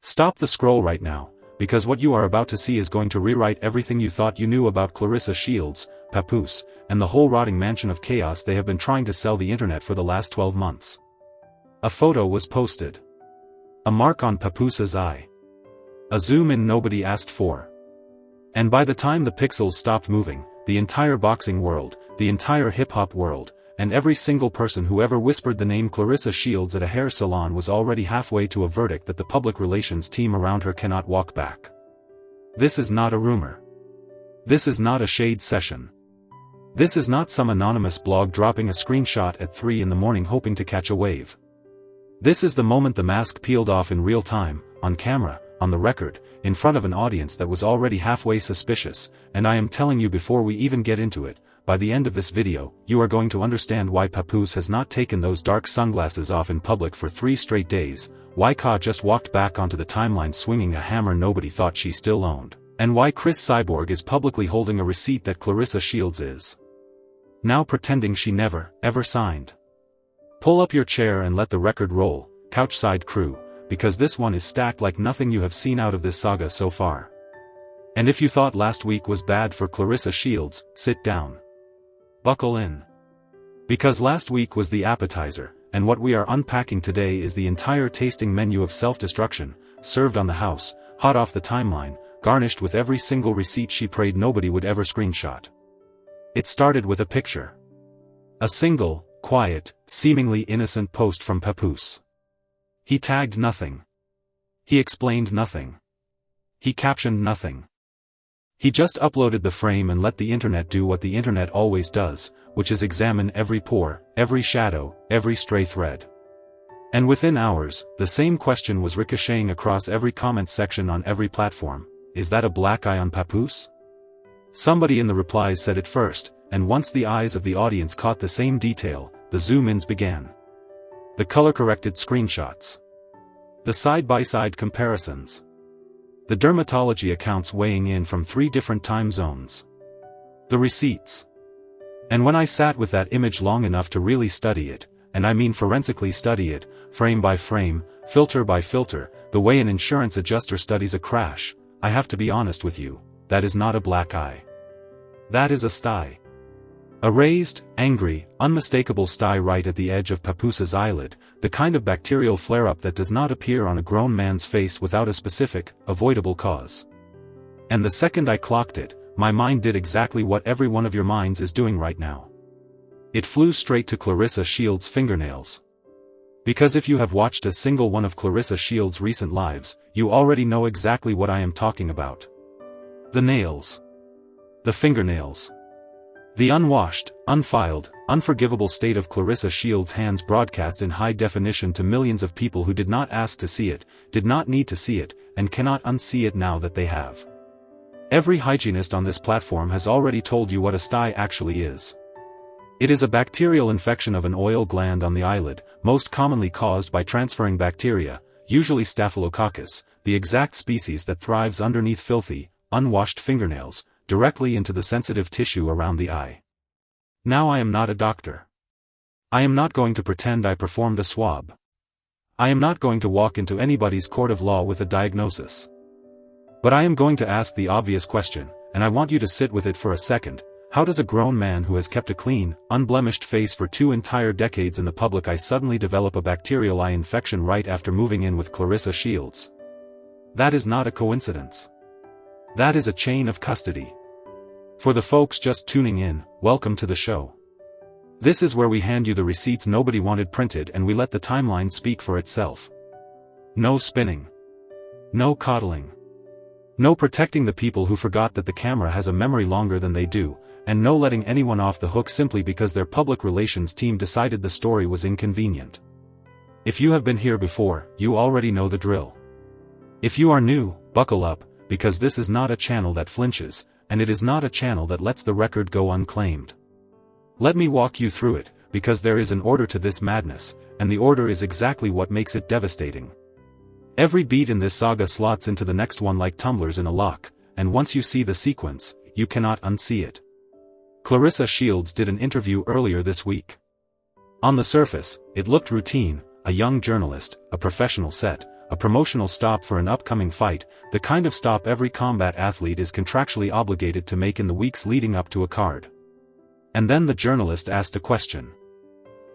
Stop the scroll right now, because what you are about to see is going to rewrite everything you thought you knew about Claressa Shields, Papoose, and the whole rotting mansion of chaos they have been trying to sell the internet for the last 12 months. A photo was posted. A mark on Papoose's eye. A zoom in nobody asked for. And by the time the pixels stopped moving, the entire boxing world, the entire hip-hop world, and every single person who ever whispered the name Claressa Shields at a hair salon was already halfway to a verdict that the public relations team around her cannot walk back. This is not a rumor. This is not a shade session. This is not some anonymous blog dropping a screenshot at 3 in the morning hoping to catch a wave. This is the moment the mask peeled off in real time, on camera, on the record, in front of an audience that was already halfway suspicious, and I am telling you before we even get into it, by the end of this video, you are going to understand why Papoose has not taken those dark sunglasses off in public for 3 straight days, why Ka just walked back onto the timeline swinging a hammer nobody thought she still owned, and why Chris Cyborg is publicly holding a receipt that Claressa Shields is now pretending she never, ever signed. Pull up your chair and let the record roll, couchside crew, because this one is stacked like nothing you have seen out of this saga so far. And if you thought last week was bad for Claressa Shields, sit down. Buckle in. Because last week was the appetizer, and what we are unpacking today is the entire tasting menu of self-destruction, served on the house, hot off the timeline, garnished with every single receipt she prayed nobody would ever screenshot. It started with a picture. A single, quiet, seemingly innocent post from Papoose. He tagged nothing. He explained nothing. He captioned nothing. He just uploaded the frame and let the internet do what the internet always does, which is examine every pore, every shadow, every stray thread. And within hours, the same question was ricocheting across every comment section on every platform. Is that a black eye on Papoose? Somebody in the replies said it first, and once the eyes of the audience caught the same detail, the zoom-ins began. The color-corrected screenshots. The side-by-side comparisons. The dermatology accounts weighing in from 3 different time zones. The receipts. And when I sat with that image long enough to really study it, and I mean forensically study it, frame by frame, filter by filter, the way an insurance adjuster studies a crash, I have to be honest with you, that is not a black eye. That is a stye. A raised, angry, unmistakable stye right at the edge of Papoose's eyelid, the kind of bacterial flare-up that does not appear on a grown man's face without a specific, avoidable cause. And the second I clocked it, my mind did exactly what every one of your minds is doing right now. It flew straight to Claressa Shields' fingernails. Because if you have watched a single one of Claressa Shields' recent lives, you already know exactly what I am talking about. The nails. The fingernails. The unwashed, unfiled, unforgivable state of Claressa Shields' hands broadcast in high definition to millions of people who did not ask to see it, did not need to see it, and cannot unsee it now that they have. Every hygienist on this platform has already told you what a stye actually is. It is a bacterial infection of an oil gland on the eyelid, most commonly caused by transferring bacteria, usually Staphylococcus, the exact species that thrives underneath filthy, unwashed fingernails, directly into the sensitive tissue around the eye. Now I am not a doctor. I am not going to pretend I performed a swab. I am not going to walk into anybody's court of law with a diagnosis. But I am going to ask the obvious question, and I want you to sit with it for a second. How does a grown man who has kept a clean, unblemished face for 2 entire decades in the public eye suddenly develop a bacterial eye infection right after moving in with Claressa Shields? That is not a coincidence. That is a chain of custody. For the folks just tuning in, welcome to the show. This is where we hand you the receipts nobody wanted printed and we let the timeline speak for itself. No spinning. No coddling. No protecting the people who forgot that the camera has a memory longer than they do, and no letting anyone off the hook simply because their public relations team decided the story was inconvenient. If you have been here before, you already know the drill. If you are new, buckle up, because this is not a channel that flinches, and it is not a channel that lets the record go unclaimed. Let me walk you through it, because there is an order to this madness, and the order is exactly what makes it devastating. Every beat in this saga slots into the next one like tumblers in a lock, and once you see the sequence, you cannot unsee it. Claressa Shields did an interview earlier this week. On the surface, it looked routine, a young journalist, a professional set, a promotional stop for an upcoming fight, the kind of stop every combat athlete is contractually obligated to make in the weeks leading up to a card. And then the journalist asked a question.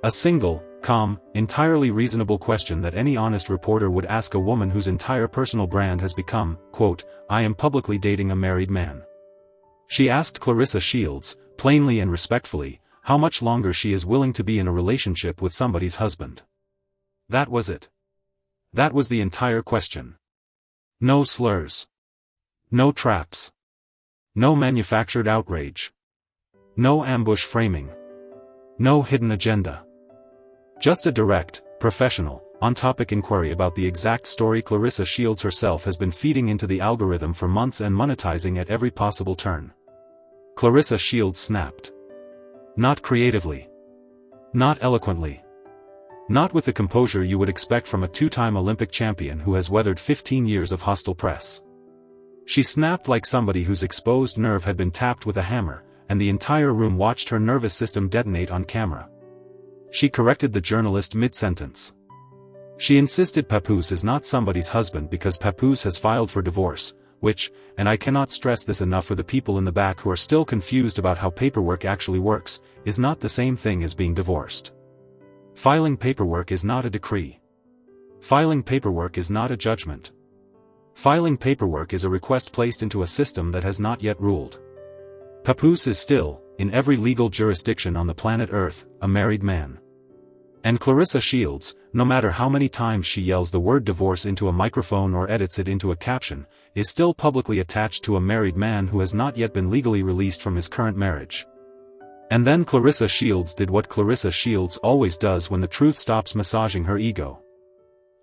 A single, calm, entirely reasonable question that any honest reporter would ask a woman whose entire personal brand has become, quote, "I am publicly dating a married man." She asked Claressa Shields, plainly and respectfully, how much longer she is willing to be in a relationship with somebody's husband. That was it. That was the entire question. No slurs. No traps. No manufactured outrage. No ambush framing. No hidden agenda. Just a direct, professional, on-topic inquiry about the exact story Claressa Shields herself has been feeding into the algorithm for months and monetizing at every possible turn. Claressa Shields snapped. Not creatively. Not eloquently. Not with the composure you would expect from a two-time Olympic champion who has weathered 15 years of hostile press. She snapped like somebody whose exposed nerve had been tapped with a hammer, and the entire room watched her nervous system detonate on camera. She corrected the journalist mid-sentence. She insisted Papoose is not somebody's husband because Papoose has filed for divorce, which, and I cannot stress this enough for the people in the back who are still confused about how paperwork actually works, is not the same thing as being divorced. Filing paperwork is not a decree. Filing paperwork is not a judgment. Filing paperwork is a request placed into a system that has not yet ruled. Papoose is still, in every legal jurisdiction on the planet Earth, a married man. And Claressa Shields, no matter how many times she yells the word divorce into a microphone or edits it into a caption, is still publicly attached to a married man who has not yet been legally released from his current marriage. And then Claressa Shields did what Claressa Shields always does when the truth stops massaging her ego.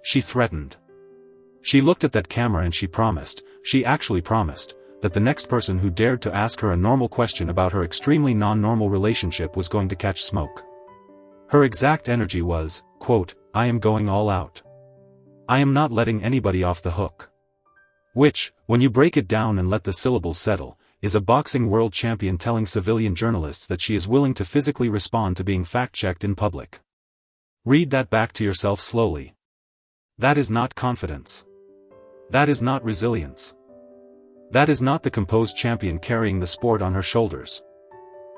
She threatened. She looked at that camera and she actually promised, that the next person who dared to ask her a normal question about her extremely non-normal relationship was going to catch smoke. Her exact energy was, quote, "I am going all out. I am not letting anybody off the hook." Which, when you break it down and let the syllables settle, is a boxing world champion telling civilian journalists that she is willing to physically respond to being fact-checked in public. Read that back to yourself slowly. That is not confidence. That is not resilience. That is not the composed champion carrying the sport on her shoulders.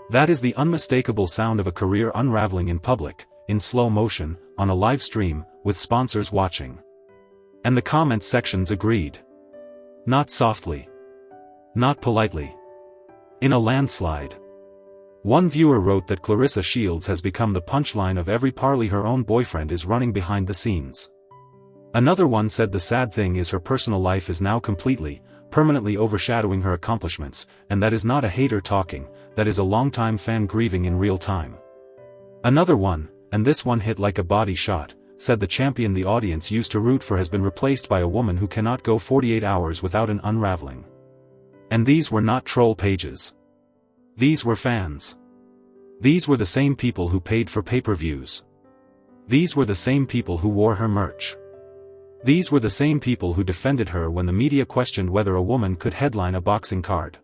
That is the unmistakable sound of a career unraveling in public, in slow motion, on a live stream, with sponsors watching. And the comment sections agreed. Not softly. Not politely. In a landslide. One viewer wrote that Claressa Shields has become the punchline of every parley her own boyfriend is running behind the scenes. Another one said the sad thing is her personal life is now permanently overshadowing her accomplishments, and that is not a hater talking, that is a longtime fan grieving in real time. Another one, and this one hit like a body shot, said the champion the audience used to root for has been replaced by a woman who cannot go 48 hours without an unraveling. And these were not troll pages. These were fans. These were the same people who paid for pay-per-views. These were the same people who wore her merch. These were the same people who defended her when the media questioned whether a woman could headline a boxing card.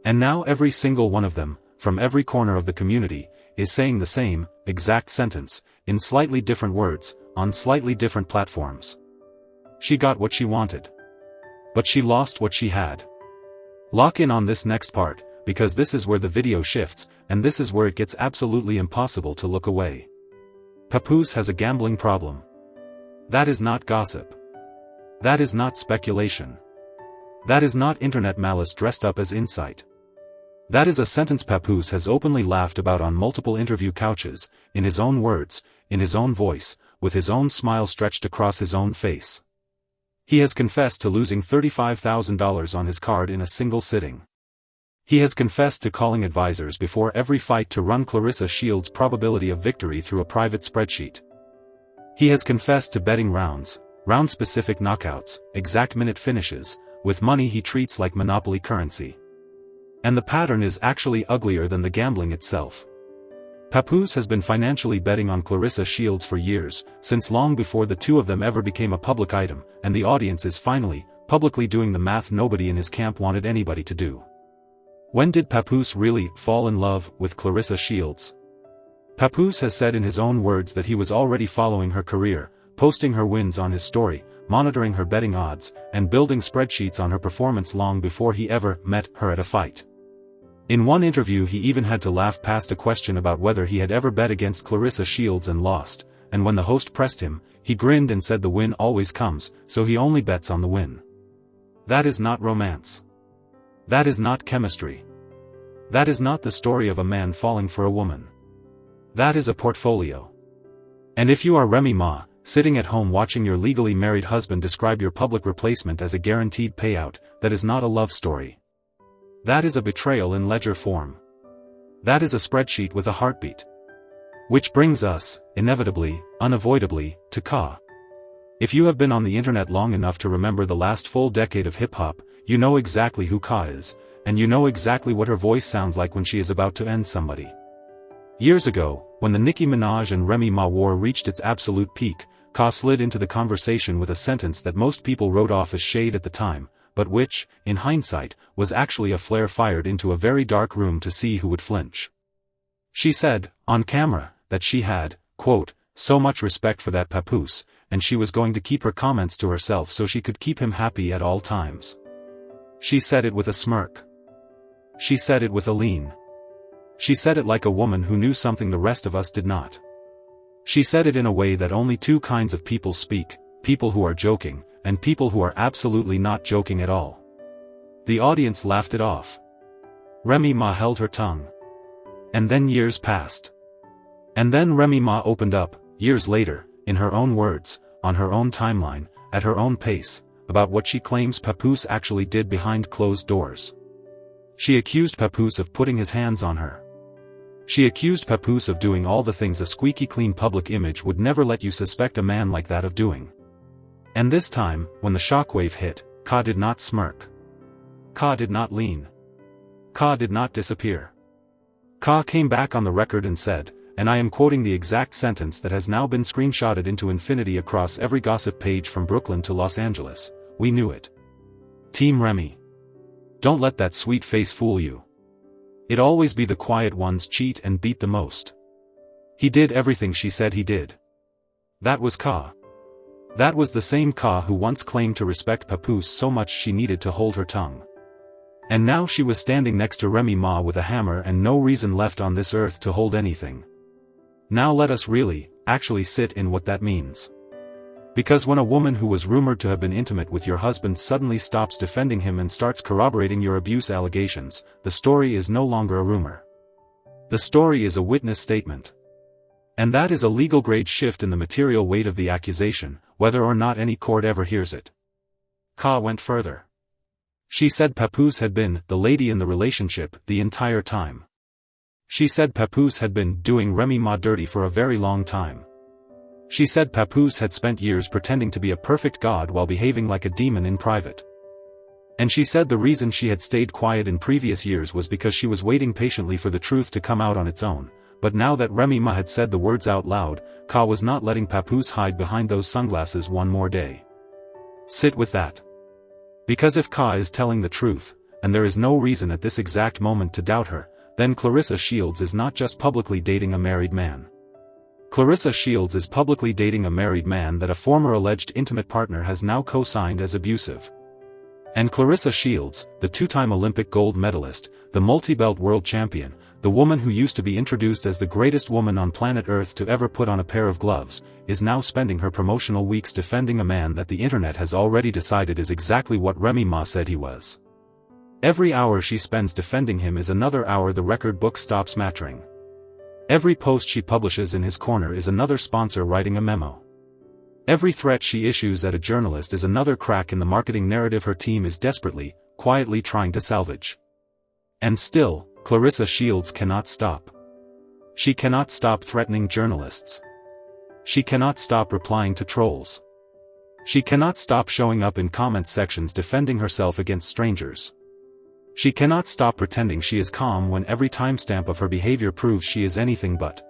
And now every single one of them, from every corner of the community, is saying the same, exact sentence, in slightly different words, on slightly different platforms. She got what she wanted. But she lost what she had. Lock in on this next part, because this is where the video shifts, and this is where it gets absolutely impossible to look away. Papoose has a gambling problem. That is not gossip. That is not speculation. That is not internet malice dressed up as insight. That is a sentence Papoose has openly laughed about on multiple interview couches, in his own words, in his own voice, with his own smile stretched across his own face. He has confessed to losing $35,000 on his card in a single sitting. He has confessed to calling advisors before every fight to run Claressa Shields' probability of victory through a private spreadsheet. He has confessed to betting round-specific knockouts, exact minute finishes, with money he treats like monopoly currency. And the pattern is actually uglier than the gambling itself. Papoose has been financially betting on Claressa Shields for years, since long before the two of them ever became a public item, and the audience is finally, publicly doing the math nobody in his camp wanted anybody to do. When did Papoose really fall in love with Claressa Shields? Papoose has said in his own words that he was already following her career, posting her wins on his story, monitoring her betting odds, and building spreadsheets on her performance long before he ever met her at a fight. In one interview he even had to laugh past a question about whether he had ever bet against Claressa Shields and lost, and when the host pressed him, he grinned and said the win always comes, so he only bets on the win. That is not romance. That is not chemistry. That is not the story of a man falling for a woman. That is a portfolio. And if you are Remy Ma, sitting at home watching your legally married husband describe your public replacement as a guaranteed payout, that is not a love story. That is a betrayal in ledger form. That is a spreadsheet with a heartbeat. Which brings us, inevitably, unavoidably, to Ka. If you have been on the internet long enough to remember the last full decade of hip-hop, you know exactly who Ka is, and you know exactly what her voice sounds like when she is about to end somebody. Years ago, when the Nicki Minaj and Remy Ma war reached its absolute peak, Ka slid into the conversation with a sentence that most people wrote off as shade at the time, but which, in hindsight, was actually a flare fired into a very dark room to see who would flinch. She said, on camera, that she had, quote, so much respect for that Papoose, and she was going to keep her comments to herself so she could keep him happy at all times. She said it with a smirk. She said it with a lean. She said it like a woman who knew something the rest of us did not. She said it in a way that only two kinds of people speak, people who are joking, and people who are absolutely not joking at all. The audience laughed it off. Remy Ma held her tongue. And then years passed. And then Remy Ma opened up, years later, in her own words, on her own timeline, at her own pace, about what she claims Papoose actually did behind closed doors. She accused Papoose of putting his hands on her. She accused Papoose of doing all the things a squeaky clean public image would never let you suspect a man like that of doing. And this time, when the shockwave hit, Ka did not smirk. Ka did not lean. Ka did not disappear. Ka came back on the record and said, and I am quoting the exact sentence that has now been screenshotted into infinity across every gossip page from Brooklyn to Los Angeles, we knew it. Team Remy. Don't let that sweet face fool you. It always be the quiet ones cheat and beat the most. He did everything she said he did. That was Ka. That was the same Ka who once claimed to respect Papoose so much she needed to hold her tongue. And now she was standing next to Remy Ma with a hammer and no reason left on this earth to hold anything. Now let us really, actually sit in what that means. Because when a woman who was rumored to have been intimate with your husband suddenly stops defending him and starts corroborating your abuse allegations, the story is no longer a rumor. The story is a witness statement. And that is a legal grade shift in the material weight of the accusation, whether or not any court ever hears it. Ka went further. She said Papoose had been the lady in the relationship the entire time. She said Papoose had been doing Remy Ma dirty for a very long time. She said Papoose had spent years pretending to be a perfect god while behaving like a demon in private. And she said the reason she had stayed quiet in previous years was because she was waiting patiently for the truth to come out on its own, but now that Remy Ma had said the words out loud, Ka was not letting Papoose hide behind those sunglasses one more day. Sit with that. Because if Ka is telling the truth, and there is no reason at this exact moment to doubt her, then Claressa Shields is not just publicly dating a married man. Claressa Shields is publicly dating a married man that a former alleged intimate partner has now co-signed as abusive. And Claressa Shields, the two-time Olympic gold medalist, the multi-belt world champion, the woman who used to be introduced as the greatest woman on planet Earth to ever put on a pair of gloves, is now spending her promotional weeks defending a man that the internet has already decided is exactly what Remy Ma said he was. Every hour she spends defending him is another hour the record book stops mattering. Every post she publishes in his corner is another sponsor writing a memo. Every threat she issues at a journalist is another crack in the marketing narrative her team is desperately, quietly trying to salvage. And still, Claressa Shields cannot stop. She cannot stop threatening journalists. She cannot stop replying to trolls. She cannot stop showing up in comment sections defending herself against strangers. She cannot stop pretending she is calm when every timestamp of her behavior proves she is anything but.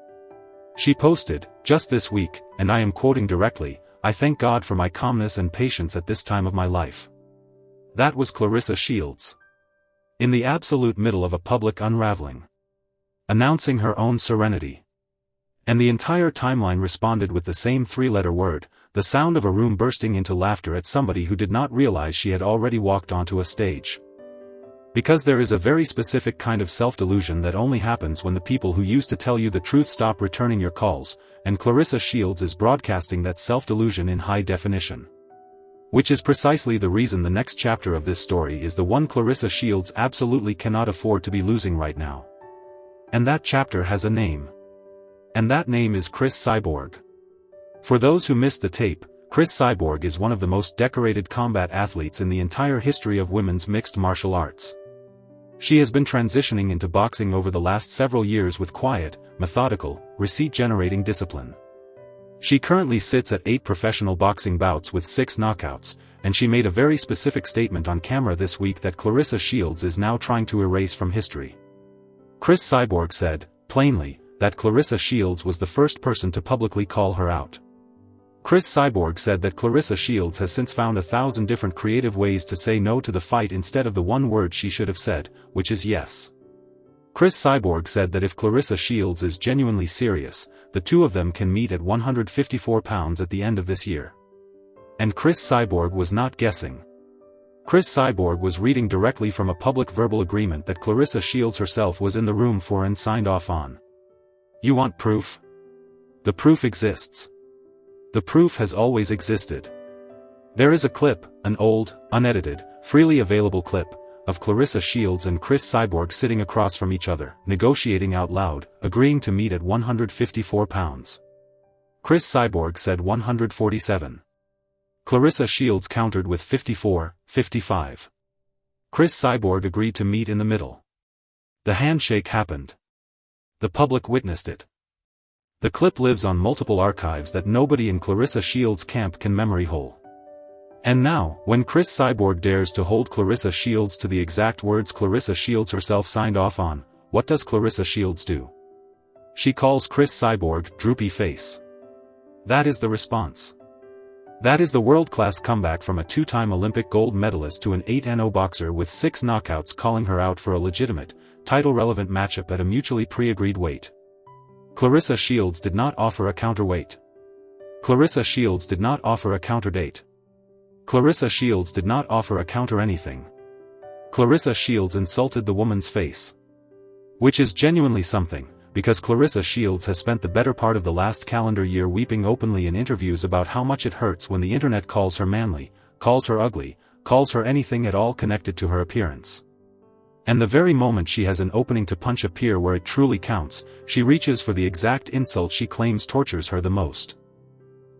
She posted, just this week, and I am quoting directly, "I thank God for my calmness and patience at this time of my life." That was Claressa Shields. In the absolute middle of a public unraveling. Announcing her own serenity. And the entire timeline responded with the same three-letter word, the sound of a room bursting into laughter at somebody who did not realize she had already walked onto a stage. Because there is a very specific kind of self-delusion that only happens when the people who used to tell you the truth stop returning your calls, and Claressa Shields is broadcasting that self-delusion in high definition. Which is precisely the reason the next chapter of this story is the one Claressa Shields absolutely cannot afford to be losing right now. And that chapter has a name. And that name is Chris Cyborg. For those who missed the tape, Chris Cyborg is one of the most decorated combat athletes in the entire history of women's mixed martial arts. She has been transitioning into boxing over the last several years with quiet, methodical, receipt-generating discipline. She currently sits at 8 professional boxing bouts with 6 knockouts, and she made a very specific statement on camera this week that Claressa Shields is now trying to erase from history. Chris Cyborg said, plainly, that Claressa Shields was the first person to publicly call her out. Chris Cyborg said that Claressa Shields has since found 1,000 different creative ways to say no to the fight instead of the one word she should have said, which is yes. Chris Cyborg said that if Claressa Shields is genuinely serious, the two of them can meet at 154 pounds at the end of this year. And Chris Cyborg was not guessing. Chris Cyborg was reading directly from a public verbal agreement that Claressa Shields herself was in the room for and signed off on. You want proof? The proof exists. The proof has always existed. There is a clip, an old, unedited, freely available clip, of Claressa Shields and Chris Cyborg sitting across from each other, negotiating out loud, agreeing to meet at 154 pounds. Chris Cyborg said 147. Claressa Shields countered with 54, 55. Chris Cyborg agreed to meet in the middle. The handshake happened. The public witnessed it. The clip lives on multiple archives that nobody in Claressa Shields' camp can memory hole. And now, when Chris Cyborg dares to hold Claressa Shields to the exact words Claressa Shields herself signed off on, what does Claressa Shields do? She calls Chris Cyborg droopy face. That is the response. That is the world-class comeback from a 2-time Olympic gold medalist to an 8-0 boxer with 6 knockouts calling her out for a legitimate, title-relevant matchup at a mutually pre-agreed weight. Claressa Shields did not offer a counterweight. Claressa Shields did not offer a counter-date. Claressa Shields did not offer a counter anything. Claressa Shields insulted the woman's face. Which is genuinely something, because Claressa Shields has spent the better part of the last calendar year weeping openly in interviews about how much it hurts when the internet calls her manly, calls her ugly, calls her anything at all connected to her appearance. And the very moment she has an opening to punch a peer where it truly counts, she reaches for the exact insult she claims tortures her the most.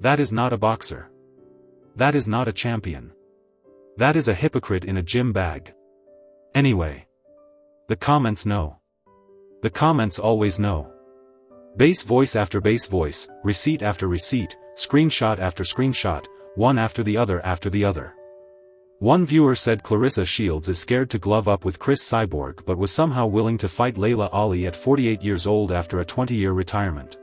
That is not a boxer. That is not a champion. That is a hypocrite in a gym bag. Anyway. The comments know. The comments always know. Bass voice after bass voice, receipt after receipt, screenshot after screenshot, one after the other after the other. One viewer said Claressa Shields is scared to glove up with Chris Cyborg but was somehow willing to fight Layla Ali at 48 years old after a 20-year retirement.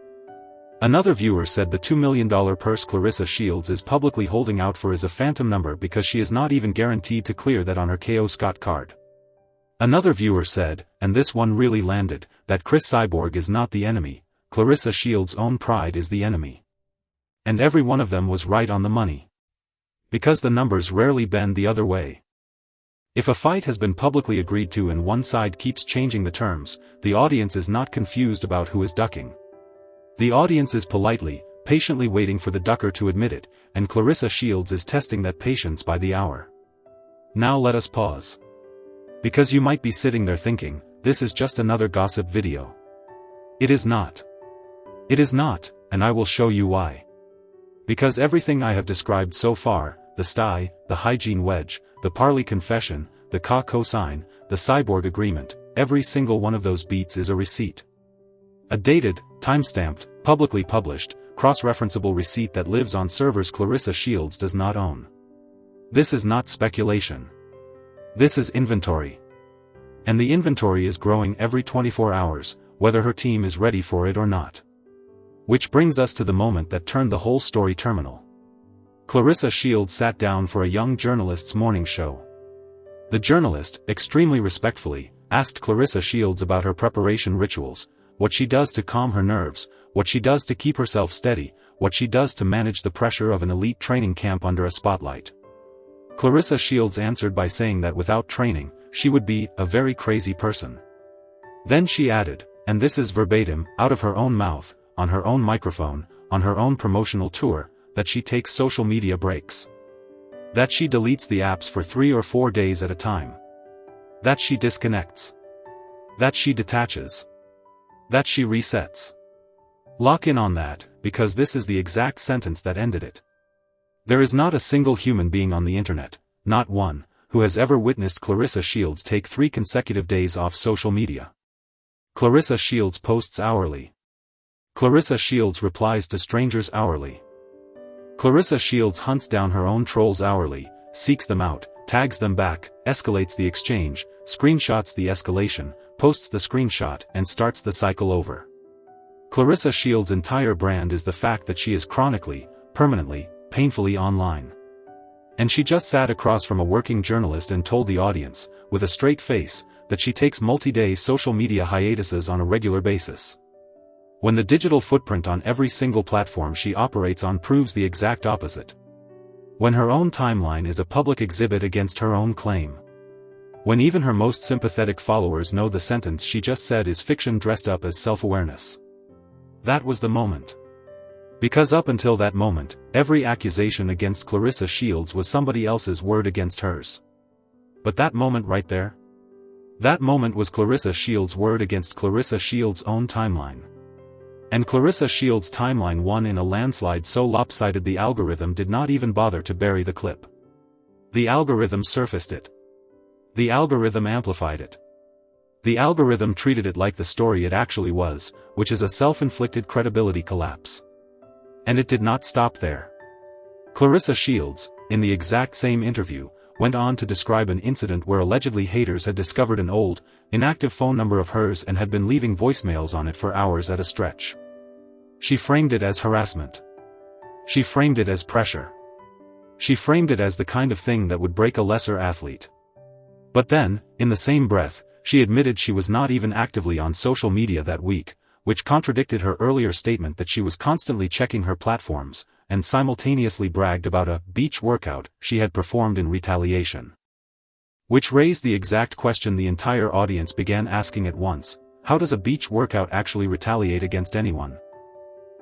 Another viewer said the $2 million purse Claressa Shields is publicly holding out for is a phantom number because she is not even guaranteed to clear that on her KO Scott card. Another viewer said, and this one really landed, that Chris Cyborg is not the enemy, Claressa Shields' own pride is the enemy. And every one of them was right on the money. Because the numbers rarely bend the other way. If a fight has been publicly agreed to and one side keeps changing the terms, the audience is not confused about who is ducking. The audience is politely, patiently waiting for the ducker to admit it, and Claressa Shields is testing that patience by the hour. Now let us pause. Because you might be sitting there thinking, this is just another gossip video. It is not. It is not, and I will show you why. Because everything I have described so far, the stye, the hygiene wedge, the Parley confession, the cosign, the Cyborg agreement, every single one of those beats is a receipt. A dated, time-stamped, publicly published, cross-referenceable receipt that lives on servers Claressa Shields does not own. This is not speculation. This is inventory. And the inventory is growing every 24 hours, whether her team is ready for it or not. Which brings us to the moment that turned the whole story terminal. Claressa Shields sat down for a young journalist's morning show. The journalist, extremely respectfully, asked Claressa Shields about her preparation rituals, what she does to calm her nerves, what she does to keep herself steady, what she does to manage the pressure of an elite training camp under a spotlight. Claressa Shields answered by saying that without training, she would be a very crazy person. Then she added, and this is verbatim, out of her own mouth, on her own microphone, on her own promotional tour, that she takes social media breaks. That she deletes the apps for 3 or 4 days at a time. That she disconnects. That she detaches. That she resets. Lock in on that, because this is the exact sentence that ended it. There is not a single human being on the internet, not one, who has ever witnessed Claressa Shields take 3 consecutive days off social media. Claressa Shields posts hourly. Claressa Shields replies to strangers hourly. Claressa Shields hunts down her own trolls hourly, seeks them out, tags them back, escalates the exchange, screenshots the escalation, posts the screenshot and starts the cycle over. Claressa Shields' entire brand is the fact that she is chronically, permanently, painfully online. And she just sat across from a working journalist and told the audience, with a straight face, that she takes multi-day social media hiatuses on a regular basis. When the digital footprint on every single platform she operates on proves the exact opposite. When her own timeline is a public exhibit against her own claim. When even her most sympathetic followers know the sentence she just said is fiction dressed up as self-awareness. That was the moment. Because up until that moment, every accusation against Claressa Shields was somebody else's word against hers. But that moment right there? That moment was Claressa Shields' word against Claressa Shields' own timeline. And Claressa Shields' timeline won in a landslide so lopsided the algorithm did not even bother to bury the clip. The algorithm surfaced it. The algorithm amplified it. The algorithm treated it like the story it actually was, which is a self-inflicted credibility collapse. And it did not stop there. Claressa Shields, in the exact same interview, went on to describe an incident where allegedly haters had discovered an old, inactive phone number of hers and had been leaving voicemails on it for hours at a stretch. She framed it as harassment. She framed it as pressure. She framed it as the kind of thing that would break a lesser athlete. But then, in the same breath, she admitted she was not even actively on social media that week, which contradicted her earlier statement that she was constantly checking her platforms, and simultaneously bragged about a beach workout she had performed in retaliation. Which raised the exact question the entire audience began asking at once: how does a beach workout actually retaliate against anyone?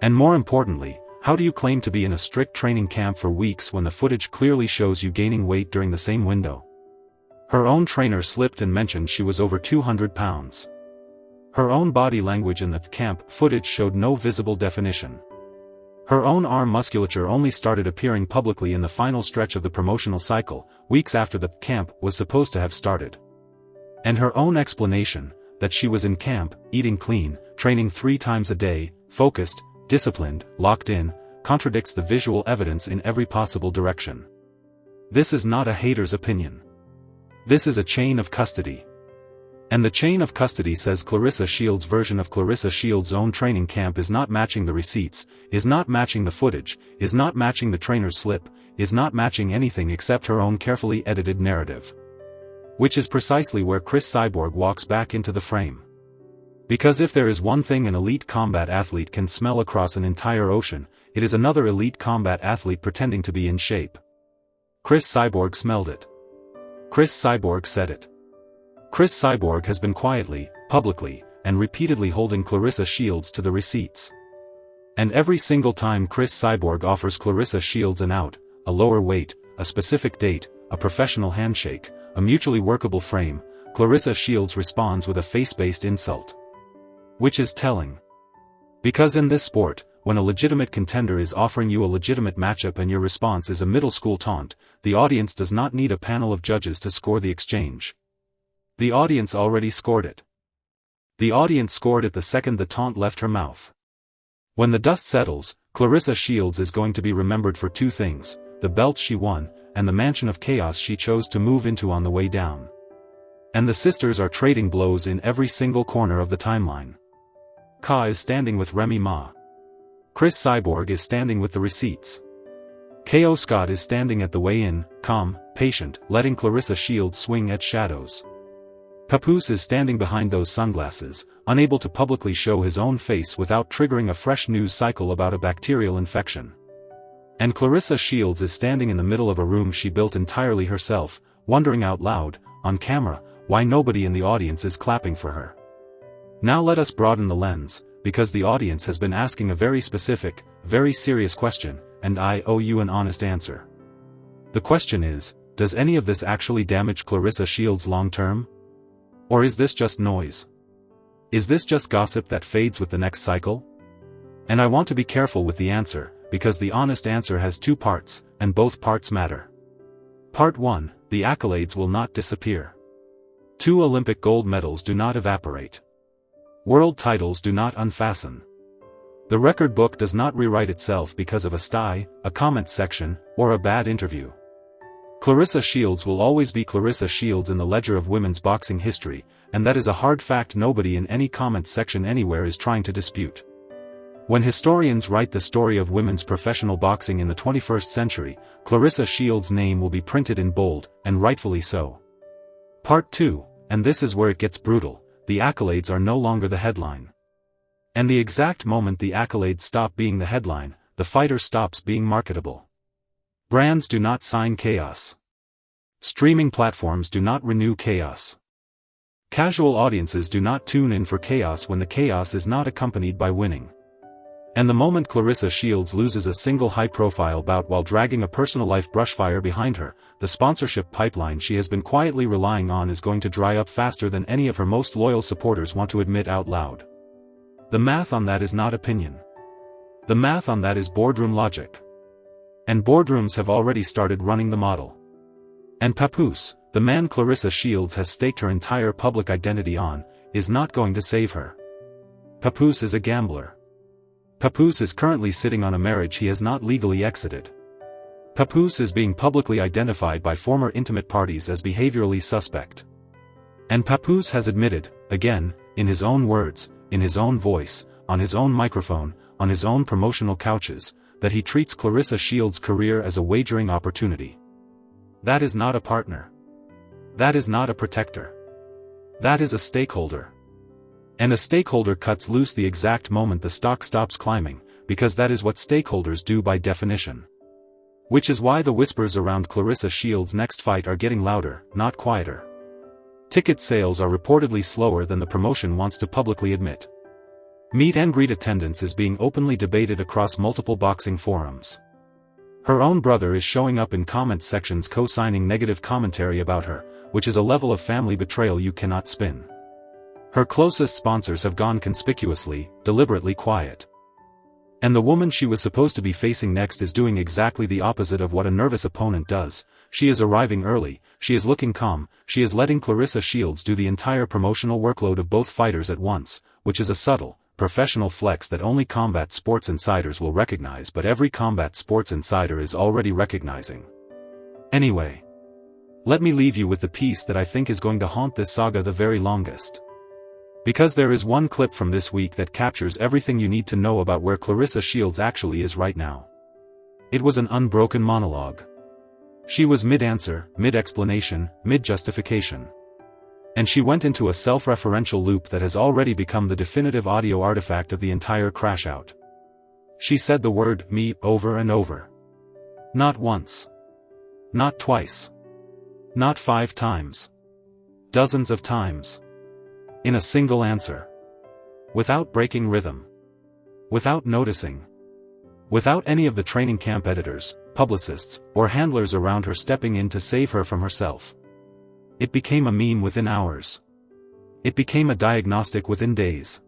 And more importantly, how do you claim to be in a strict training camp for weeks when the footage clearly shows you gaining weight during the same window? Her own trainer slipped and mentioned she was over 200 pounds. Her own body language in the camp footage showed no visible definition. Her own arm musculature only started appearing publicly in the final stretch of the promotional cycle, weeks after the camp was supposed to have started. And her own explanation, that she was in camp, eating clean, training 3 times a day, focused, disciplined, locked in, contradicts the visual evidence in every possible direction. This is not a hater's opinion. This is a chain of custody. And the chain of custody says Claressa Shields' version of Claressa Shields' own training camp is not matching the receipts, is not matching the footage, is not matching the trainer's slip, is not matching anything except her own carefully edited narrative. Which is precisely where Chris Cyborg walks back into the frame. Because if there is one thing an elite combat athlete can smell across an entire ocean, it is another elite combat athlete pretending to be in shape. Chris Cyborg smelled it. Chris Cyborg said it. Chris Cyborg has been quietly, publicly, and repeatedly holding Claressa Shields to the receipts. And every single time Chris Cyborg offers Claressa Shields an out, a lower weight, a specific date, a professional handshake, a mutually workable frame, Claressa Shields responds with a face-based insult. Which is telling. Because in this sport, when a legitimate contender is offering you a legitimate matchup and your response is a middle school taunt, the audience does not need a panel of judges to score the exchange. The audience already scored it. The audience scored it the second the taunt left her mouth. When the dust settles, Claressa Shields is going to be remembered for 2 things, the belts she won, and the mansion of chaos she chose to move into on the way down. And the sisters are trading blows in every single corner of the timeline. Ka is standing with Remy Ma. Chris Cyborg is standing with the receipts. Ko Scott is standing at the weigh-in, calm, patient, letting Claressa Shields swing at shadows. Papoose is standing behind those sunglasses, unable to publicly show his own face without triggering a fresh news cycle about a bacterial infection. And Claressa Shields is standing in the middle of a room she built entirely herself, wondering out loud, on camera, why nobody in the audience is clapping for her. Now let us broaden the lens, because the audience has been asking a very specific, very serious question, and I owe you an honest answer. The question is, does any of this actually damage Claressa Shields long term? Or is this just noise? Is this just gossip that fades with the next cycle? And I want to be careful with the answer, because the honest answer has two parts, and both parts matter. Part 1, the accolades will not disappear. 2 Olympic gold medals do not evaporate. World titles do not unfasten. The record book does not rewrite itself because of a stye, a comment section, or a bad interview. Claressa Shields will always be Claressa Shields in the ledger of women's boxing history, and that is a hard fact nobody in any comment section anywhere is trying to dispute. When historians write the story of women's professional boxing in the 21st century, Claressa Shields' name will be printed in bold, and rightfully so. Part 2, and this is where it gets brutal, the accolades are no longer the headline. And the exact moment the accolades stop being the headline, the fighter stops being marketable. Brands do not sign chaos. Streaming platforms do not renew chaos. Casual audiences do not tune in for chaos when the chaos is not accompanied by winning. And the moment Claressa Shields loses a single high-profile bout while dragging a personal life brushfire behind her, the sponsorship pipeline she has been quietly relying on is going to dry up faster than any of her most loyal supporters want to admit out loud. The math on that is not opinion. The math on that is boardroom logic. And boardrooms have already started running the model. And Papoose, the man Claressa Shields has staked her entire public identity on, is not going to save her. Papoose is a gambler. Papoose is currently sitting on a marriage he has not legally exited. Papoose is being publicly identified by former intimate parties as behaviorally suspect. And Papoose has admitted, again, in his own words, in his own voice, on his own microphone, on his own promotional couches, that he treats Claressa Shields' career as a wagering opportunity. That is not a partner. That is not a protector. That is a stakeholder. And a stakeholder cuts loose the exact moment the stock stops climbing, because that is what stakeholders do by definition. Which is why the whispers around Claressa Shields' next fight are getting louder, not quieter. Ticket sales are reportedly slower than the promotion wants to publicly admit. Meet and greet attendance is being openly debated across multiple boxing forums. Her own brother is showing up in comment sections co-signing negative commentary about her, which is a level of family betrayal you cannot spin. Her closest sponsors have gone conspicuously, deliberately quiet. And the woman she was supposed to be facing next is doing exactly the opposite of what a nervous opponent does. She is arriving early, she is looking calm, she is letting Claressa Shields do the entire promotional workload of both fighters at once, which is a subtle, professional flex that only combat sports insiders will recognize, but every combat sports insider is already recognizing. Anyway, let me leave you with the piece that I think is going to haunt this saga the very longest. Because there is one clip from this week that captures everything you need to know about where Claressa Shields actually is right now. It was an unbroken monologue. She was mid-answer, mid-explanation, mid-justification. And she went into a self-referential loop that has already become the definitive audio artifact of the entire crash-out. She said the word "me" over and over. Not once. Not twice. Not 5 times. Dozens of times. In a single answer. Without breaking rhythm. Without noticing. Without any of the training camp editors, publicists, or handlers around her stepping in to save her from herself. It became a meme within hours. It became a diagnostic within days.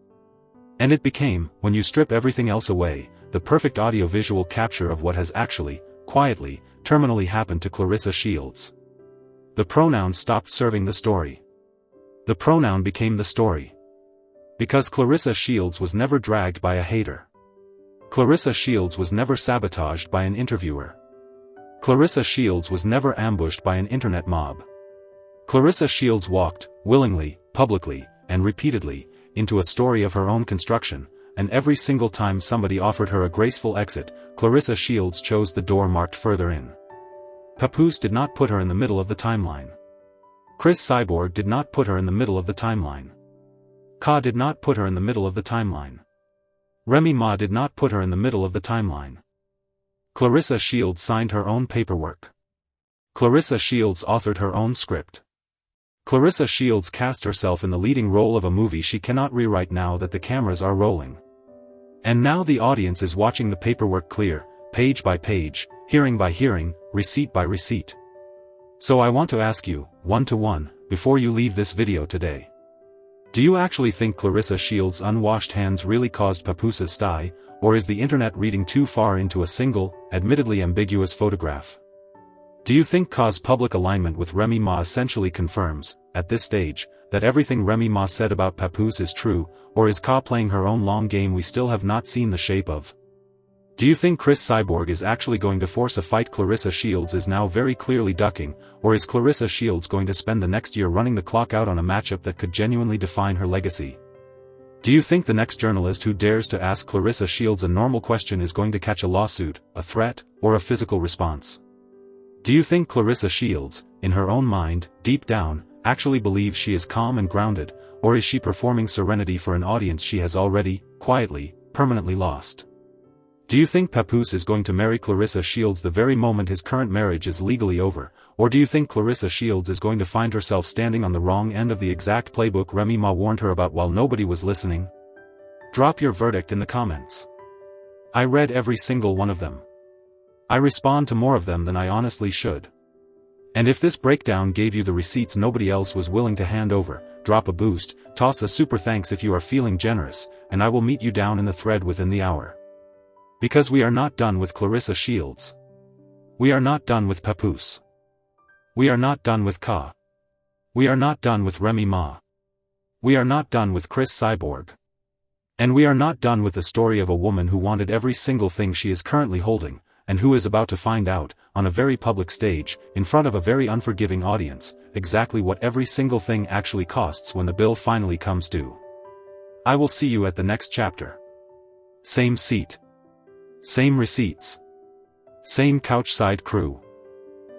And it became, when you strip everything else away, the perfect audio-visual capture of what has actually, quietly, terminally happened to Claressa Shields. The pronoun stopped serving the story. The pronoun became the story. Because Claressa Shields was never dragged by a hater. Claressa Shields was never sabotaged by an interviewer. Claressa Shields was never ambushed by an internet mob. Claressa Shields walked, willingly, publicly, and repeatedly, into a story of her own construction, and every single time somebody offered her a graceful exit, Claressa Shields chose the door marked further in. Papoose did not put her in the middle of the timeline. Chris Cyborg did not put her in the middle of the timeline. Ka did not put her in the middle of the timeline. Remy Ma did not put her in the middle of the timeline. Claressa Shields signed her own paperwork. Claressa Shields authored her own script. Claressa Shields cast herself in the leading role of a movie she cannot rewrite now that the cameras are rolling. And now the audience is watching the paperwork clear, page by page, hearing by hearing, receipt by receipt. So I want to ask you, one-to-one, before you leave this video today. Do you actually think Claressa Shields' unwashed hands really caused Papoose's stye, or is the internet reading too far into a single, admittedly ambiguous photograph? Do you think Ka's public alignment with Remy Ma essentially confirms, at this stage, that everything Remy Ma said about Papoose is true, or is Ka playing her own long game we still have not seen the shape of? Do you think Chris Cyborg is actually going to force a fight Claressa Shields is now very clearly ducking, or is Claressa Shields going to spend the next year running the clock out on a matchup that could genuinely define her legacy? Do you think the next journalist who dares to ask Claressa Shields a normal question is going to catch a lawsuit, a threat, or a physical response? Do you think Claressa Shields, in her own mind, deep down, actually believes she is calm and grounded, or is she performing serenity for an audience she has already, quietly, permanently lost? Do you think Papoose is going to marry Claressa Shields the very moment his current marriage is legally over, or do you think Claressa Shields is going to find herself standing on the wrong end of the exact playbook Remy Ma warned her about while nobody was listening? Drop your verdict in the comments. I read every single one of them. I respond to more of them than I honestly should. And if this breakdown gave you the receipts nobody else was willing to hand over, drop a boost, toss a super thanks if you are feeling generous, and I will meet you down in the thread within the hour. Because we are not done with Claressa Shields. We are not done with Papoose. We are not done with Ka. We are not done with Remy Ma. We are not done with Chris Cyborg. And we are not done with the story of a woman who wanted every single thing she is currently holding, and who is about to find out, on a very public stage, in front of a very unforgiving audience, exactly what every single thing actually costs when the bill finally comes due. I will see you at the next chapter. Same seat. Same receipts. Same couch-side crew.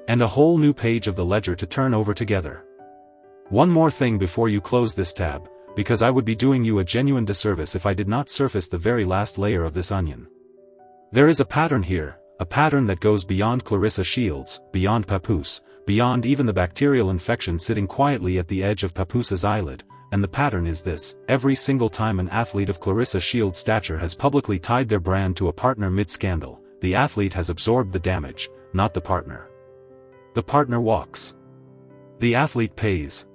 And a whole new page of the ledger to turn over together. One more thing before you close this tab, because I would be doing you a genuine disservice if I did not surface the very last layer of this onion. There is a pattern here, a pattern that goes beyond Claressa Shields, beyond Papoose, beyond even the bacterial infection sitting quietly at the edge of Papoose's eyelid, and the pattern is this: every single time an athlete of Claressa Shields' stature has publicly tied their brand to a partner mid-scandal, the athlete has absorbed the damage, not the partner. The partner walks. The athlete pays.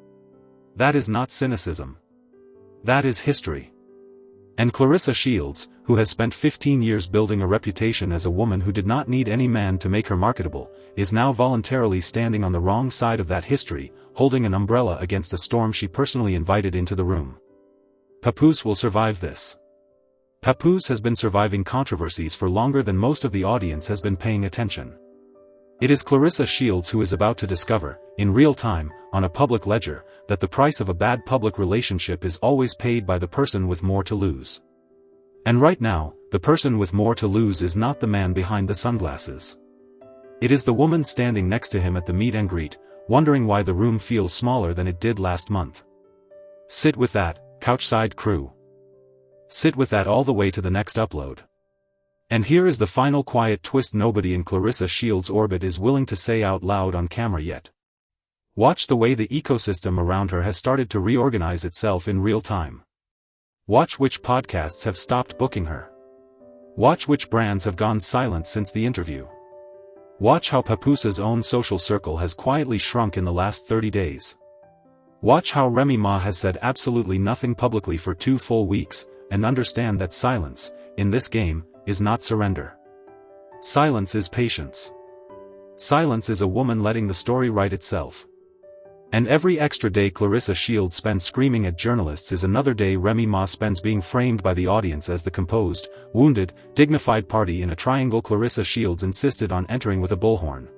That is not cynicism. That is history. And Claressa Shields, who has spent 15 years building a reputation as a woman who did not need any man to make her marketable, is now voluntarily standing on the wrong side of that history, holding an umbrella against a storm she personally invited into the room. Papoose will survive this. Papoose has been surviving controversies for longer than most of the audience has been paying attention. It is Claressa Shields who is about to discover, in real time, on a public ledger, that the price of a bad public relationship is always paid by the person with more to lose. And right now, the person with more to lose is not the man behind the sunglasses. It is the woman standing next to him at the meet and greet, wondering why the room feels smaller than it did last month. Sit with that, couchside crew. Sit with that all the way to the next upload. And here is the final quiet twist nobody in Claressa Shields' orbit is willing to say out loud on camera yet. Watch the way the ecosystem around her has started to reorganize itself in real time. Watch which podcasts have stopped booking her. Watch which brands have gone silent since the interview. Watch how Papoose's own social circle has quietly shrunk in the last 30 days. Watch how Remy Ma has said absolutely nothing publicly for 2 full weeks, and understand that silence, in this game, is not surrender. Silence is patience. Silence is a woman letting the story write itself. And every extra day Claressa Shields spends screaming at journalists is another day Remy Ma spends being framed by the audience as the composed, wounded, dignified party in a triangle Claressa Shields insisted on entering with a bullhorn.